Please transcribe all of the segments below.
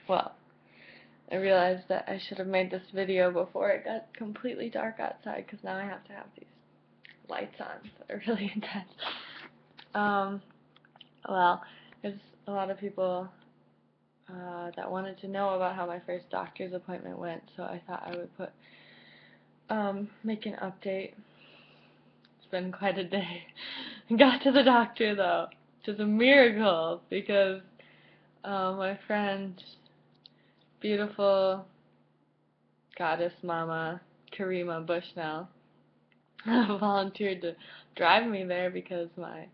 Well, I realized that I should have made this video before it got completely dark outside, because now I have to have these lights on that are really intense. Well, there's a lot of people that wanted to know about how my first doctor's appointment went, so I thought I would make an update. It's been quite a day. I got to the doctor though, which is a miracle, because my friend, beautiful goddess mama Karima Bushnell, volunteered to drive me there because my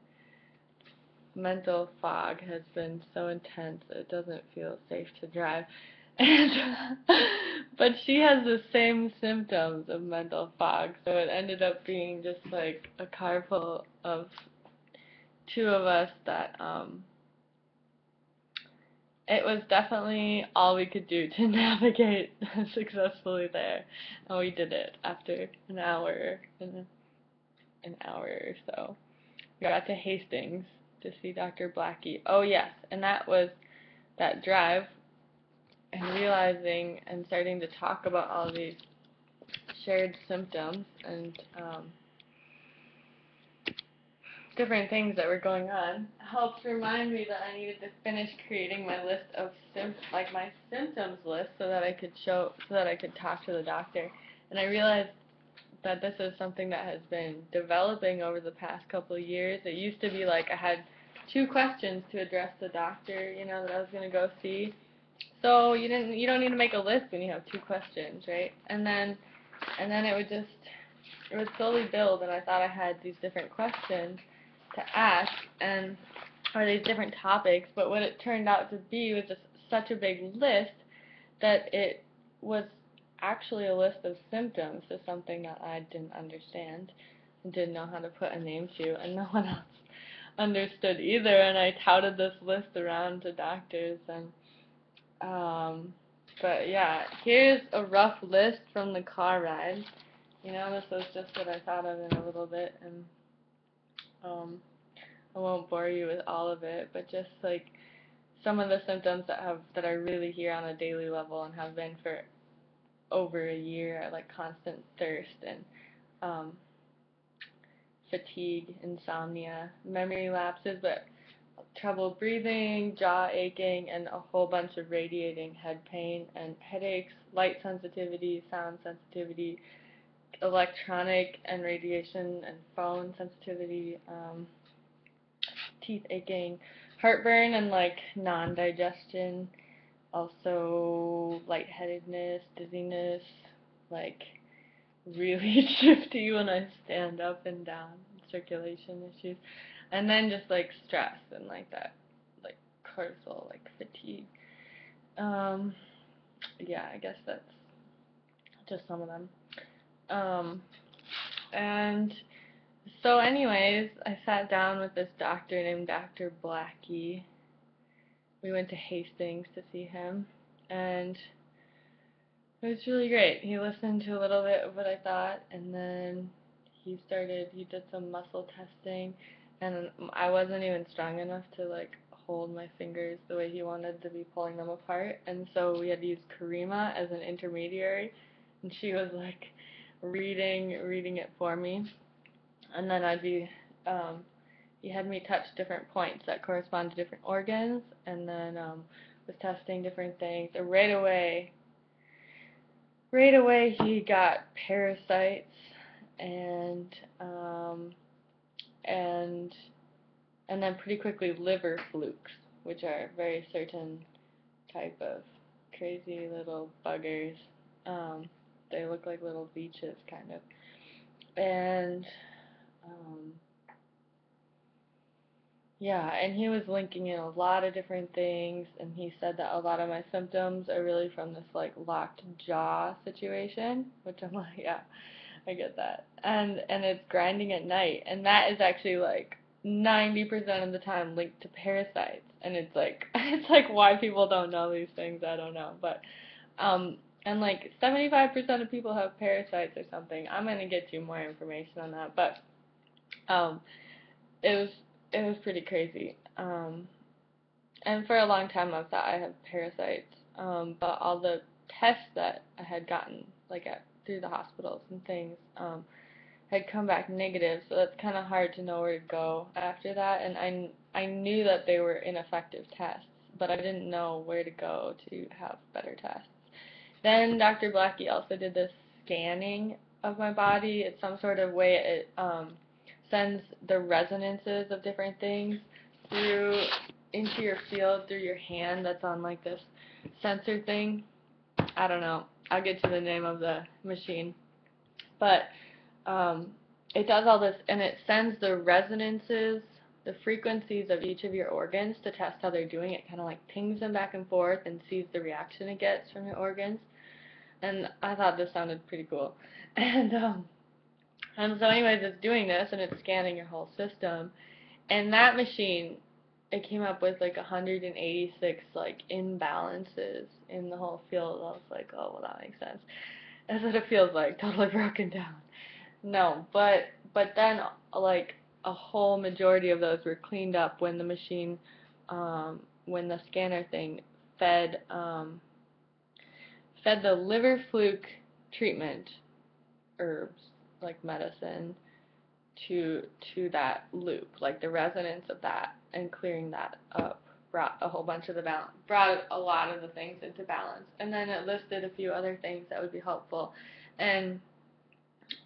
mental fog has been so intense that it doesn't feel safe to drive. And but she has the same symptoms of mental fog, so it ended up being just like a car full of two of us that it was definitely all we could do to navigate successfully there, and we did it after an hour or so. We got to Hastings to see Dr. Blackie. Oh yes, and that was that drive, and realizing and starting to talk about all these shared symptoms and different things that were going on helped remind me that I needed to finish creating my list of my symptoms list, so that I could talk to the doctor. And I realized that this is something that has been developing over the past couple of years. It used to be like I had 2 questions to address the doctor, that I was going to go see. So you don't need to make a list when you have 2 questions, right? And then it would slowly build, and I thought I had these different questions to ask, or these different topics, but what it turned out to be was just such a big list that it was actually a list of symptoms to something that I didn't understand and didn't know how to put a name to, and no one else understood either. And I touted this list around to doctors, and but yeah, here's a rough list from the car ride. This was just what I thought of in a little bit, and I won't bore you with all of it, but just like some of the symptoms that I really hear on a daily level and have been for over a year are like constant thirst and fatigue, insomnia, memory lapses, but trouble breathing, jaw aching, and a whole bunch of radiating head pain and headaches, light sensitivity, sound sensitivity, electronic and radiation and phone sensitivity, teeth aching, heartburn and like non-digestion, also lightheadedness, dizziness, like really shifty when I stand up and down, circulation issues, and then just like stress and like that, like cortisol, like fatigue. Yeah, I guess that's just some of them. And so anyways, I sat down with this doctor named Dr. Blackie. We went to Hastings to see him, and it was really great. He listened to a little bit of what I thought, and then he did some muscle testing, and I wasn't even strong enough to like hold my fingers the way he wanted to be pulling them apart, and so we had to use Karima as an intermediary, and she was like reading it for me, and then he had me touch different points that correspond to different organs, and then was testing different things. And right away he got parasites and and then pretty quickly liver flukes, which are a very certain type of crazy little buggers. They look like little leeches, kind of. And yeah, and he was linking in a lot of different things, and he said that a lot of my symptoms are really from this like locked jaw situation, which I'm like, yeah, I get that. And it's grinding at night, and that is actually like 90% of the time linked to parasites. And it's like it's like why people don't know these things, I don't know. But and like 75% of people have parasites or something. I'm gonna get you more information on that, but um it was pretty crazy. And for a long time I thought I had parasites, but all the tests that I had gotten, like through the hospitals and things, had come back negative, so that's kind of hard to know where to go after that. And I knew that they were ineffective tests, but I didn't know where to go to have better tests. Then Dr. Blackie also did this scanning of my body. It's some sort of way it sends the resonances of different things through into your field through your hand that's on like this sensor thing. I don't know. I'll get to the name of the machine. But it does all this, and it sends the resonances, the frequencies of each of your organs to test how they're doing. It kind of like pings them back and forth and sees the reaction it gets from your organs. And I thought this sounded pretty cool. And so anyways, it's doing this, and it's scanning your whole system. And that machine, it came up with like 186 like imbalances in the whole field. I was like, oh, well, that makes sense. That's what it feels like, totally broken down. No, but then like a whole majority of those were cleaned up when the machine, when the scanner thing fed fed the liver fluke treatment herbs like medicine to that loop, like the resonance of that, and clearing that up brought a whole bunch of the balance, brought a lot of the things into balance. And then it listed a few other things that would be helpful, and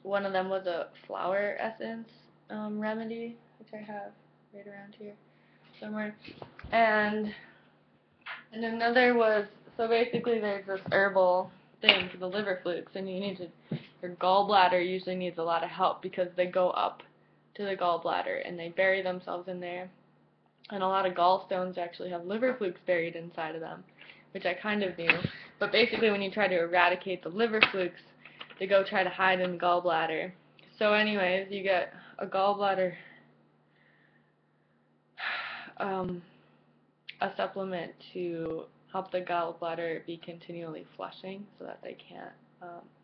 one of them was a flower essence remedy, which I have right around here somewhere, and another was, so basically there's this herbal thing for the liver flukes, and your gallbladder usually needs a lot of help because they go up to the gallbladder and they bury themselves in there. And a lot of gallstones actually have liver flukes buried inside of them, which I kind of knew. But basically when you try to eradicate the liver flukes, they go try to hide in the gallbladder. So anyways, you get a gallbladder a supplement to help the gallbladder be continually flushing so that they can't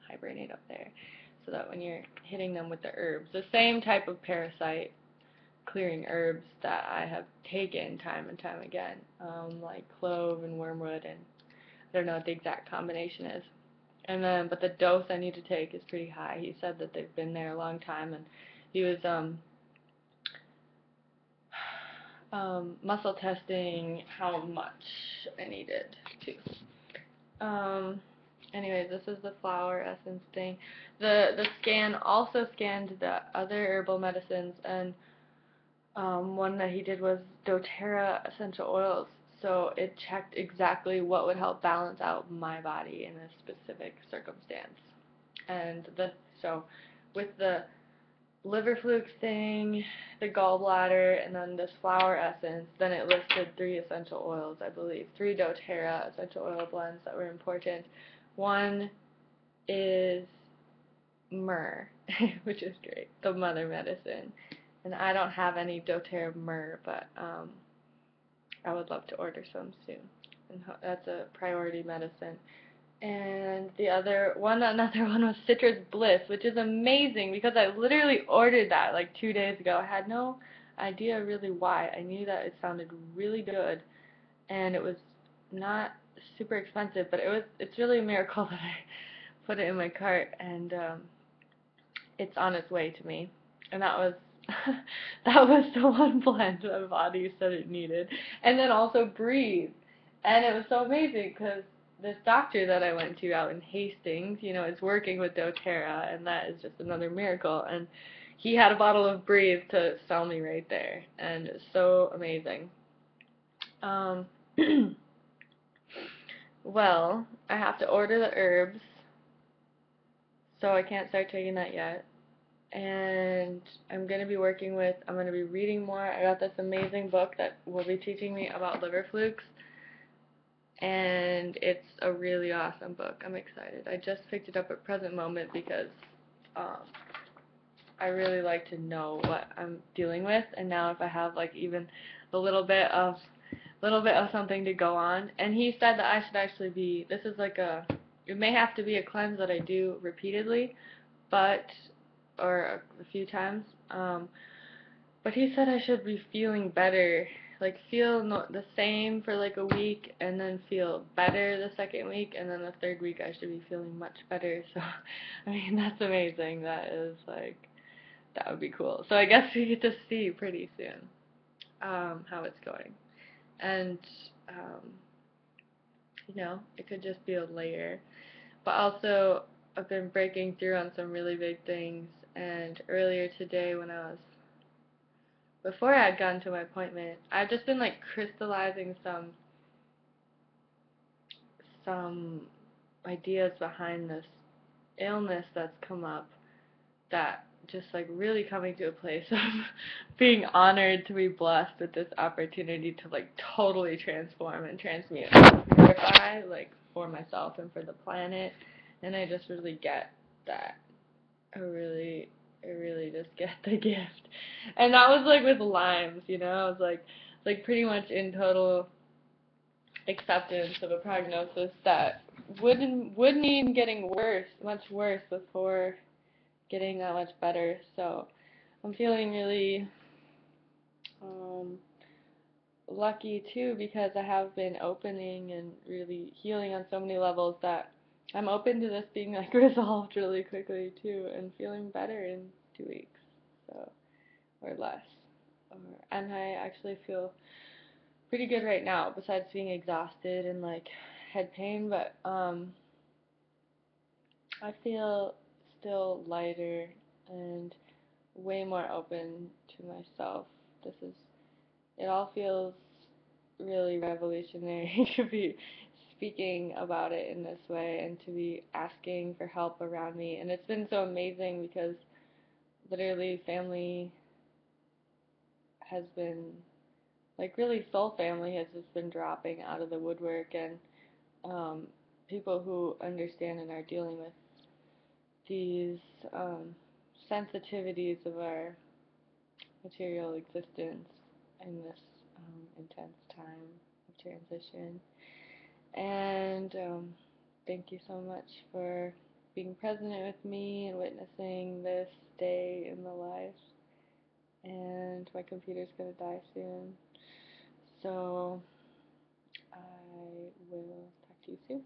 hibernate up there, so that when you're hitting them with the herbs, the same type of parasite clearing herbs that I have taken time and time again, like clove and wormwood, and I don't know what the exact combination is. And then, but the dose I need to take is pretty high. He said that they've been there a long time, and he was muscle testing how much I needed to. Anyways, this is the flower essence thing. The scan also scanned the other herbal medicines, and one that he did was doTERRA essential oils. So it checked exactly what would help balance out my body in a specific circumstance. And so with the liver flukes thing, the gallbladder, and then this flower essence, then it listed 3 essential oils, I believe, 3 doTERRA essential oil blends that were important. One is myrrh, which is great, the mother medicine. And I don't have any doTERRA myrrh, but I would love to order some soon. And that's a priority medicine. And another one was Citrus Bliss, which is amazing because I literally ordered that like 2 days ago. I had no idea really why. I knew that it sounded really good, and it was not super expensive, but it's really a miracle that I put it in my cart, and it's on its way to me. And that was that was the one blend my body said it needed. And then also Breathe. And it was so amazing because this doctor that I went to out in Hastings, is working with doTERRA, and that is just another miracle. And he had a bottle of Breathe to sell me right there, and it's so amazing. Well, I have to order the herbs, so I can't start taking that yet. And I'm going to be reading more. I got this amazing book that will be teaching me about liver flukes, and it's a really awesome book. I'm excited. I just picked it up at present moment because I really like to know what I'm dealing with, and now if I have like even a little bit of something to go on. And he said that I should actually this is like it may have to be a cleanse that I do repeatedly, or a few times, but he said I should be feeling better like feel the same for like a week and then feel better the second week, and then the third week I should be feeling much better. So I mean, that's amazing. That is like, that would be cool. So I guess we get to see pretty soon how it's going. And you know, it could just be a layer. But also, I've been breaking through on some really big things. And earlier today, before I had gotten to my appointment, I've just been like crystallizing some ideas behind this illness that's come up, that just like really coming to a place of being honored to be blessed with this opportunity to like totally transform and transmute and purify, like for myself and for the planet. And I just really get that. I really just get the gift. And that was like with Lyme's, you know, I was like pretty much in total acceptance of a prognosis that wouldn't even getting worse, much worse before getting that much better. So I'm feeling really lucky too, because I have been opening and really healing on so many levels that I'm open to this being like resolved really quickly too, and feeling better in 2 weeks, so, or less. And I actually feel pretty good right now, besides being exhausted and like head pain, but I feel still lighter and way more open to myself. It all feels really revolutionary to be speaking about it in this way and to be asking for help around me. And it's been so amazing because literally family has been, like really soul family has just been dropping out of the woodwork, and people who understand and are dealing with these sensitivities of our material existence in this intense time of transition. And thank you so much for being present with me and witnessing this day in the life. And my computer's going to die soon. So I will talk to you soon.